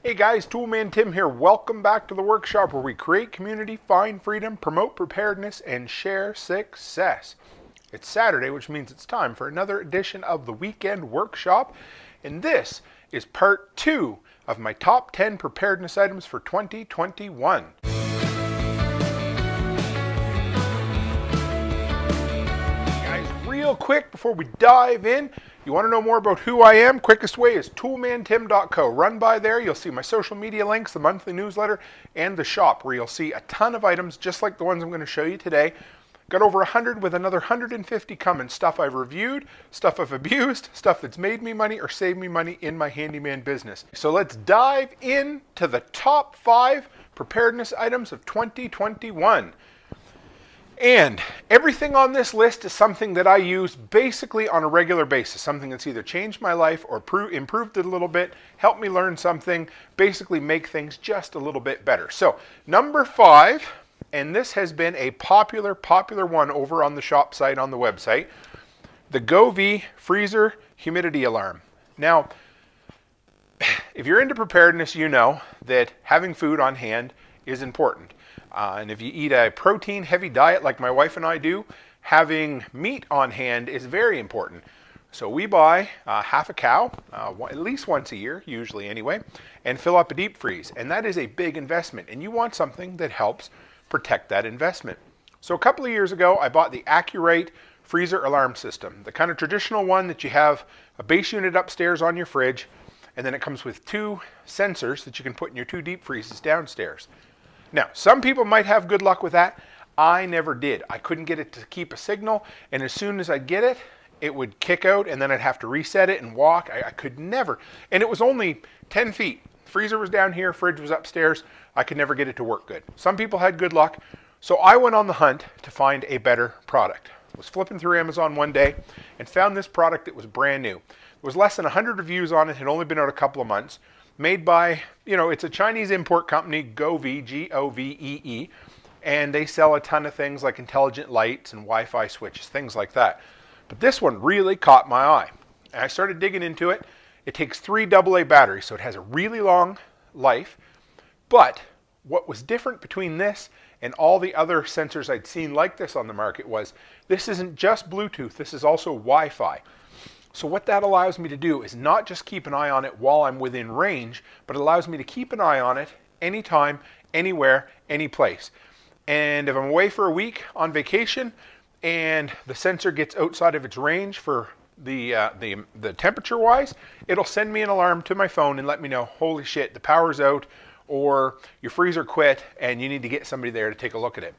Hey guys, Toolman Tim here. Welcome back to the workshop where we create community, find freedom, promote preparedness, and share success. It's Saturday, which means it's time for another edition of the weekend workshop. And this is part 2 of my top 10 preparedness items for 2021. Real quick before we dive in, you want to know more about who I am? Quickest way is toolmantim.co. Run by there, you'll see my social media links, the monthly newsletter, and the shop where you'll see a ton of items just like the ones I'm going to show you today. Got over 100 with another 150 coming. Stuff I've reviewed, stuff I've abused, stuff that's made me money or saved me money in my handyman business. So let's dive into the top 5 preparedness items of 2021. And everything on this list is something that I use basically on a regular basis, something that's either changed my life or improved it a little bit, helped me learn something, basically make things just a little bit better. So number 5, and this has been a popular one over on the shop site on the website, the Govee freezer humidity alarm. Now, if you're into preparedness, you know that having food on hand is important. And if you eat a protein-heavy diet like my wife and I do, having meat on hand is very important. So we buy half a cow, at least once a year, usually anyway, and fill up a deep freeze. And that is a big investment, and you want something that helps protect that investment. So a couple of years ago, I bought the Accurate freezer alarm system, the kind of traditional one that you have a base unit upstairs on your fridge, and then it comes with 2 sensors that you can put in your 2 deep freezes downstairs. Now, some people might have good luck with that. I never did. I couldn't get it to keep a signal, and as soon as I'd get it, it would kick out, and then I'd have to reset it and walk. I could never. And it was only 10 feet. Freezer was down here, fridge was upstairs. I could never get it to work good. Some people had good luck, so I went on the hunt to find a better product. I was flipping through Amazon one day and found this product that was brand new. There was less than 100 reviews on it, had only been out a couple of months. Made by, it's a Chinese import company, Govee, G-O-V-E-E, and they sell a ton of things like intelligent lights and Wi-Fi switches, things like that. But this one really caught my eye. And I started digging into it. It takes 3 AA batteries, so it has a really long life. But what was different between this and all the other sensors I'd seen like this on the market was this isn't just Bluetooth, this is also Wi-Fi. So what that allows me to do is not just keep an eye on it while I'm within range, but it allows me to keep an eye on it anytime, anywhere, any place. And if I'm away for a week on vacation and the sensor gets outside of its range for the temperature wise, it'll send me an alarm to my phone and let me know, holy shit, the power's out, or your freezer quit and you need to get somebody there to take a look at it.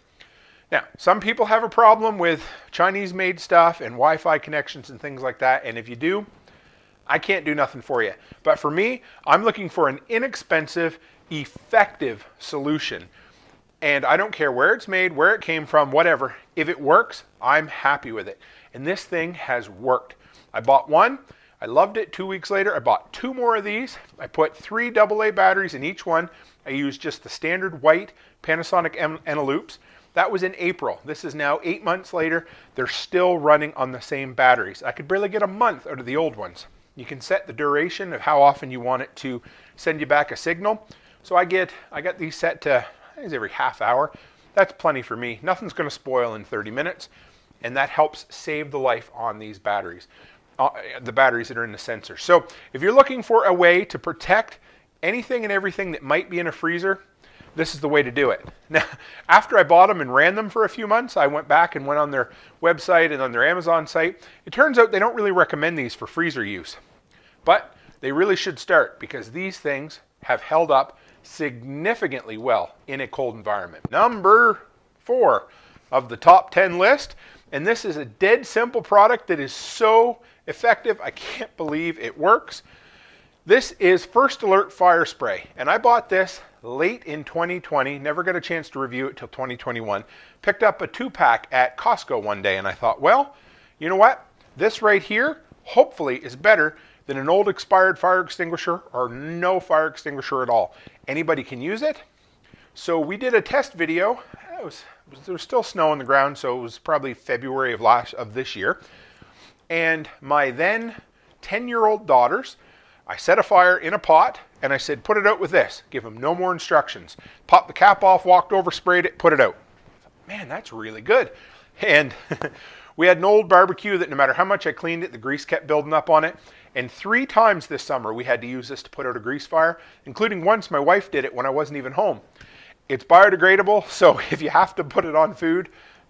Now, some people have a problem with Chinese-made stuff and Wi-Fi connections and things like that, and if you do, I can't do nothing for you. But for me, I'm looking for an inexpensive, effective solution. And I don't care where it's made, where it came from, whatever. If it works, I'm happy with it. And this thing has worked. I bought one. I loved it. 2 weeks later, I bought 2 more of these. I put 3 AA batteries in each one. I used just the standard white Panasonic Eneloops. That was in April. This is now 8 months later. They're still running on the same batteries. I could barely get a month out of the old ones. You can set the duration of how often you want it to send you back a signal. So I got these set to, I think it's every half hour. That's plenty for me. Nothing's going to spoil in 30 minutes. And that helps save the life on these batteries, the batteries that are in the sensor. So if you're looking for a way to protect anything and everything that might be in a freezer, this is the way to do it. Now, after I bought them and ran them for a few months, I went back and went on their website and on their Amazon site. It turns out they don't really recommend these for freezer use. But they really should start because these things have held up significantly well in a cold environment. Number 4 of the top 10 list, and this is a dead simple product that is so effective, I can't believe it works. This is First Alert Fire Spray, and I bought this late in 2020, never got a chance to review it till 2021. Picked up a 2-pack at Costco one day, and I thought, well, you know what? This right here hopefully is better than an old expired fire extinguisher or no fire extinguisher at all. Anybody can use it. So we did a test video. There was still snow on the ground, so it was probably February of this year. And my then 10-year-old daughters I set a fire in a pot, and I said, put it out with this. Give them no more instructions. Popped the cap off, walked over, sprayed it, put it out. Man, that's really good. And we had an old barbecue that no matter how much I cleaned it, the grease kept building up on it. And 3 times this summer, we had to use this to put out a grease fire, including once my wife did it when I wasn't even home. It's biodegradable, so if you have to put it on food,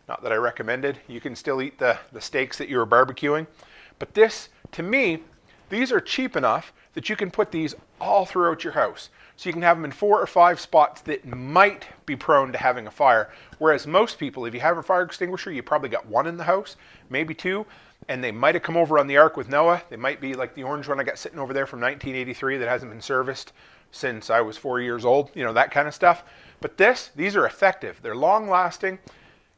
not that I recommend it, you can still eat the steaks that you were barbecuing. But this, to me, these are cheap enough that you can put these all throughout your house. So you can have them in 4 or 5 spots that might be prone to having a fire. Whereas most people, if you have a fire extinguisher, you probably got 1 in the house, maybe 2, and they might have come over on the Ark with Noah. They might be like the orange one I got sitting over there from 1983 that hasn't been serviced since I was 4 years old, you know, that kind of stuff. But these are effective. They're long lasting.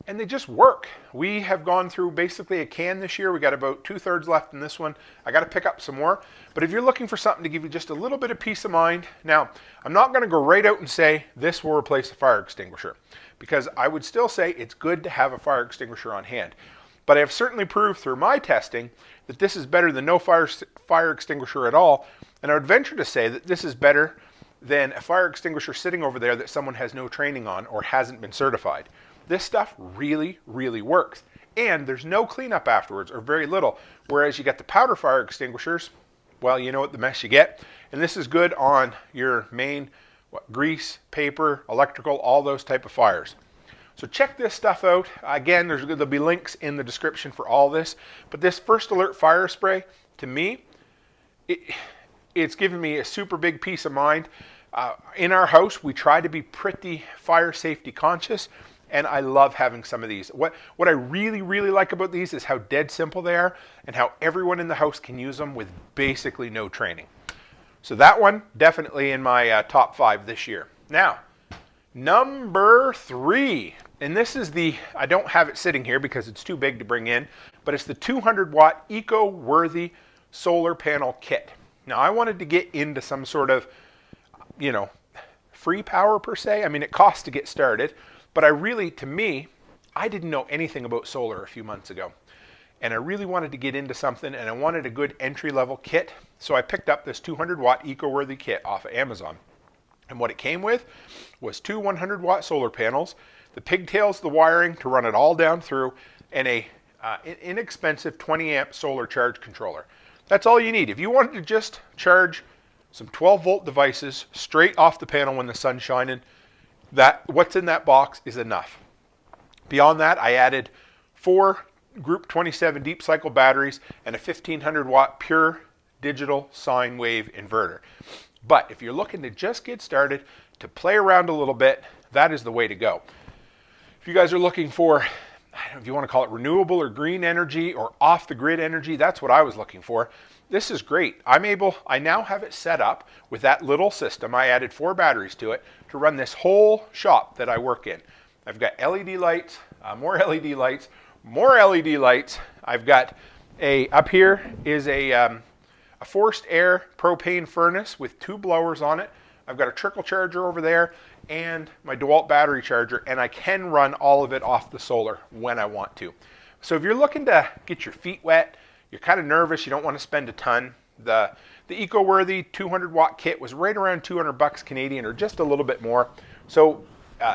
And they just work. We have gone through basically a can this year. We got about 2/3 left in this one. I got to pick up some more. But if you're looking for something to give you just a little bit of peace of mind, now, I'm not going to go right out and say this will replace a fire extinguisher, because I would still say it's good to have a fire extinguisher on hand. But I have certainly proved through my testing that this is better than no fire extinguisher at all. And I would venture to say that this is better than a fire extinguisher sitting over there that someone has no training on or hasn't been certified. This stuff really, really works. And there's no cleanup afterwards, or very little. Whereas you get the powder fire extinguishers, well, you know what the mess you get. And this is good on your main grease, paper, electrical, all those type of fires. So check this stuff out. Again, there'll be links in the description for all this. But this First Alert fire spray, to me, it's given me a super big peace of mind. In our house, we try to be pretty fire safety conscious. And I love having some of these. What I really, really like about these is how dead simple they are and how everyone in the house can use them with basically no training. So that one, definitely in my top 5 this year. Now, number 3. And this is I don't have it sitting here because it's too big to bring in, but it's the 200-watt Eco-Worthy solar panel kit. Now, I wanted to get into some sort of, you know, free power per se. I mean, it costs to get started. But to me, I didn't know anything about solar a few months ago. And I really wanted to get into something, and I wanted a good entry-level kit. So I picked up this 200-watt Eco-Worthy kit off of Amazon. And what it came with was 2 100-watt solar panels, the pigtails, the wiring to run it all down through, and an inexpensive 20-amp solar charge controller. That's all you need. If you wanted to just charge some 12-volt devices straight off the panel when the sun's shining, what's in that box is enough. Beyond that, I added 4 Group 27 deep cycle batteries and a 1500-watt pure digital sine wave inverter. But if you're looking to just get started, to play around a little bit, that is the way to go. If you guys are looking for, I don't know if you want to call it renewable or green energy or off-the-grid energy, that's what I was looking for. This is great. I now have it set up with that little system. I added 4 batteries to it to run this whole shop that I work in. I've got LED lights, more LED lights, more LED lights. I've got up here is a forced air propane furnace with 2 blowers on it. I've got a trickle charger over there and my DeWalt battery charger, and I can run all of it off the solar when I want to. So if you're looking to get your feet wet, you're kind of nervous, you don't want to spend a ton, the Eco-Worthy 200-watt kit was right around $200 Canadian, or just a little bit more. So,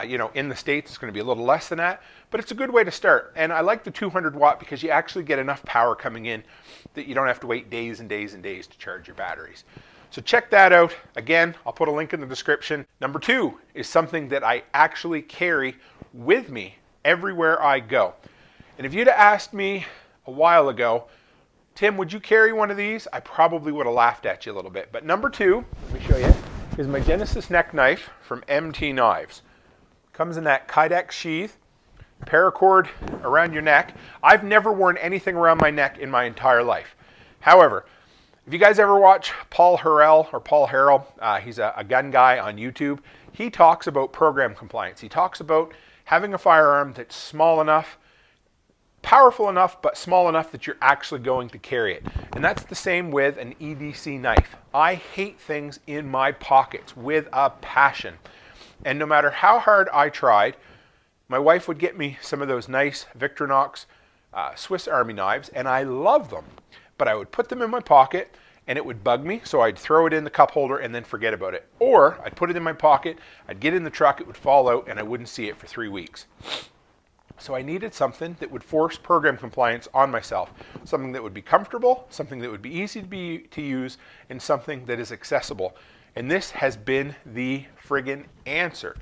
you know, in the States, it's going to be a little less than that, but it's a good way to start. And I like the 200-watt because you actually get enough power coming in that you don't have to wait days and days and days to charge your batteries. So check that out. Again, I'll put a link in the description. Number 2 is something that I actually carry with me everywhere I go. And if you'd have asked me a while ago, Tim, would you carry one of these? I probably would have laughed at you a little bit. But number 2, let me show you, is my Genesis neck knife from MT Knives. Comes in that Kydex sheath, paracord around your neck. I've never worn anything around my neck in my entire life. However, if you guys ever watch Paul Harrell, he's a gun guy on YouTube, he talks about program compliance. He talks about having a firearm that's small enough, powerful enough, but small enough that you're actually going to carry it. And that's the same with an EDC knife. I hate things in my pockets with a passion. And no matter how hard I tried, my wife would get me some of those nice Victorinox Swiss Army knives, and I love them. But I would put them in my pocket, and it would bug me, so I'd throw it in the cup holder and then forget about it. Or I'd put it in my pocket, I'd get in the truck, it would fall out, and I wouldn't see it for 3 weeks. So I needed something that would force program compliance on myself, something that would be comfortable, something that would be easy to use, and something that is accessible. And this has been the friggin' answer.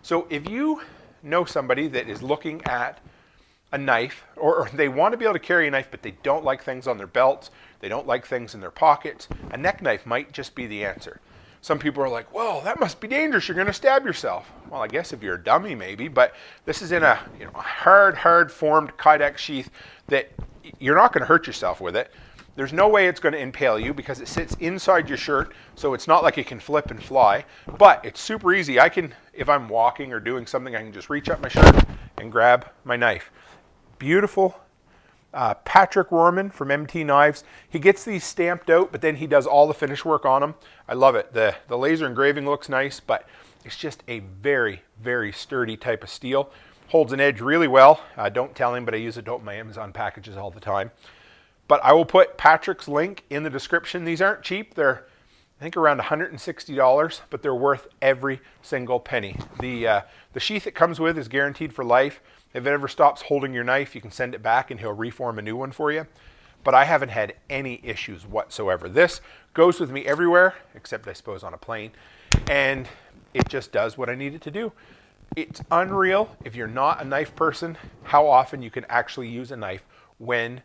So if you know somebody that is looking at a knife, or they want to be able to carry a knife, but they don't like things on their belts, they don't like things in their pockets, a neck knife might just be the answer. Some people are like, well, that must be dangerous, you're going to stab yourself. Well, I guess if you're a dummy maybe, but this is in a hard formed Kydex sheath that you're not going to hurt yourself with it. There's no way it's going to impale you because it sits inside your shirt, so it's not like it can flip and fly, but it's super easy. I can, if I'm walking or doing something, I can just reach up my shirt and grab my knife. Beautiful. Patrick Rohrman from MT Knives. He gets these stamped out, but then he does all the finish work on them. I love it. The laser engraving looks nice, but it's just a very, very sturdy type of steel. Holds an edge really well. Don't tell him, but I use it on my Amazon packages all the time. But I will put Patrick's link in the description. These aren't cheap. They're, I think, around $160, but they're worth every single penny. The sheath it comes with is guaranteed for life. If it ever stops holding your knife, you can send it back and he'll reform a new one for you. But I haven't had any issues whatsoever. This goes with me everywhere, except I suppose on a plane, and it just does what I need it to do. It's unreal, if you're not a knife person, how often you can actually use a knife when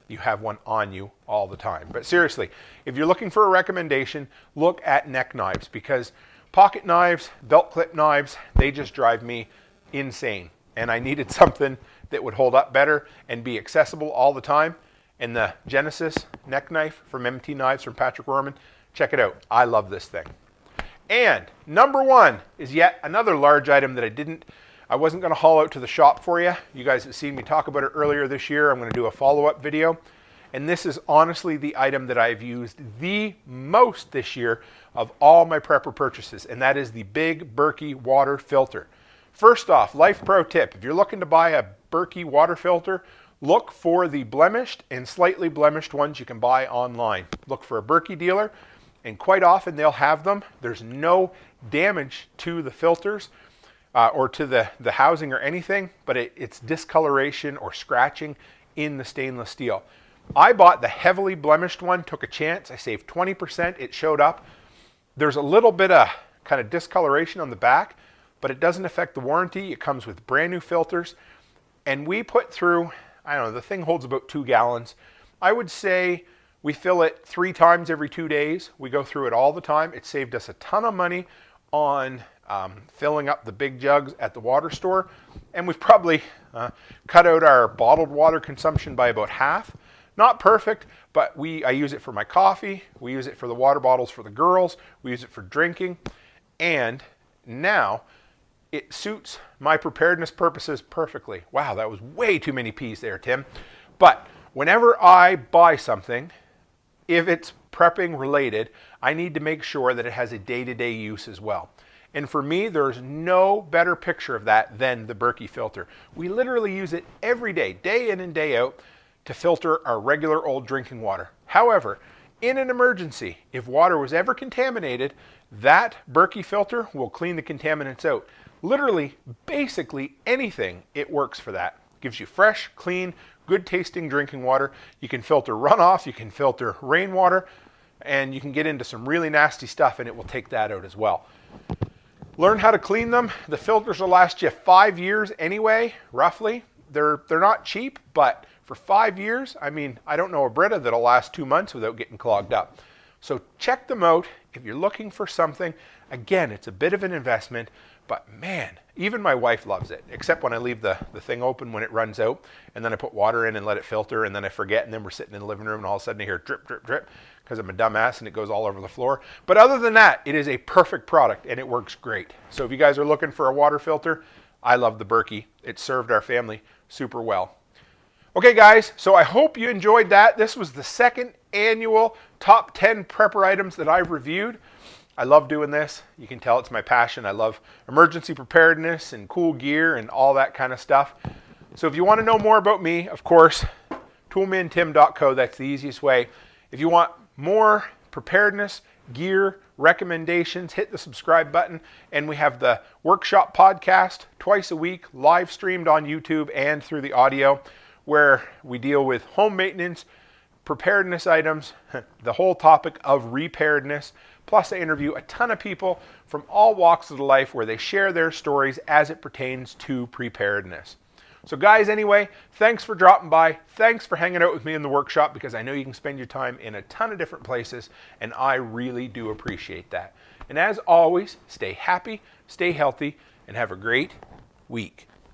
you have one on you all the time. But seriously, if you're looking for a recommendation, look at neck knives, because pocket knives, belt clip knives, they just drive me insane. And I needed something that would hold up better and be accessible all the time. And the Genesis neck knife from MT Knives from Patrick Rohrman, check it out. I love this thing. And number one is yet another large item that I wasn't going to haul out to the shop for you. You guys have seen me talk about it earlier this year. I'm going to do a follow-up video. And this is honestly the item that I've used the most this year of all my prepper purchases. And that is the Big Berkey water filter. First off, life pro tip, if you're looking to buy a Berkey water filter, look for the blemished and slightly blemished ones you can buy online. Look for a Berkey dealer, and quite often they'll have them. There's no damage to the filters or to the housing or anything, but it's discoloration or scratching in the stainless steel. I bought the heavily blemished one, took a chance. I saved 20%. It showed up. There's a little bit of kind of discoloration on the back, but it doesn't affect the warranty. It comes with brand new filters. And we put through, I don't know, the thing holds about 2 gallons. I would say we fill it 3 times every 2 days. We go through it all the time. It saved us a ton of money on filling up the big jugs at the water store. And we've probably cut out our bottled water consumption by about half. Not perfect, but I use it for my coffee. We use it for the water bottles for the girls. We use it for drinking. And now it suits my preparedness purposes perfectly. Wow, that was way too many P's there, Tim. But whenever I buy something, if it's prepping related, I need to make sure that it has a day-to-day use as well. And for me, there's no better picture of that than the Berkey filter. We literally use it every day in and day out, to filter our regular old drinking water. However, in an emergency, if water was ever contaminated, that Berkey filter will clean the contaminants out. Literally, basically anything, it works for that. Gives you fresh, clean, good tasting drinking water. You can filter runoff, you can filter rainwater, and you can get into some really nasty stuff and it will take that out as well. Learn how to clean them. The filters will last you 5 years anyway, roughly. They're not cheap, but for 5 years, I mean, I don't know a Brita that'll last 2 months without getting clogged up. So check them out if you're looking for something. Again, it's a bit of an investment, but man, even my wife loves it, except when I leave the thing open when it runs out, and then I put water in and let it filter, and then I forget, and then we're sitting in the living room, and all of a sudden I hear drip, drip, drip, because I'm a dumbass, and it goes all over the floor. But other than that, it is a perfect product, and it works great. So if you guys are looking for a water filter, I love the Berkey. It served our family super well. Okay, guys, so I hope you enjoyed that. This was the second annual top 10 prepper items that I've reviewed. I love doing this. You can tell it's my passion. I love emergency preparedness and cool gear and all that kind of stuff. So if you want to know more about me, of course, toolmantim.co, that's the easiest way. If you want more preparedness, gear, recommendations, hit the subscribe button. And we have the workshop podcast twice a week, live streamed on YouTube and through the audio, where we deal with home maintenance, preparedness items, the whole topic of reparedness. Plus, I interview a ton of people from all walks of life where they share their stories as it pertains to preparedness. So guys, anyway, thanks for dropping by. Thanks for hanging out with me in the workshop, because I know you can spend your time in a ton of different places, and I really do appreciate that. And as always, stay happy, stay healthy, and have a great week.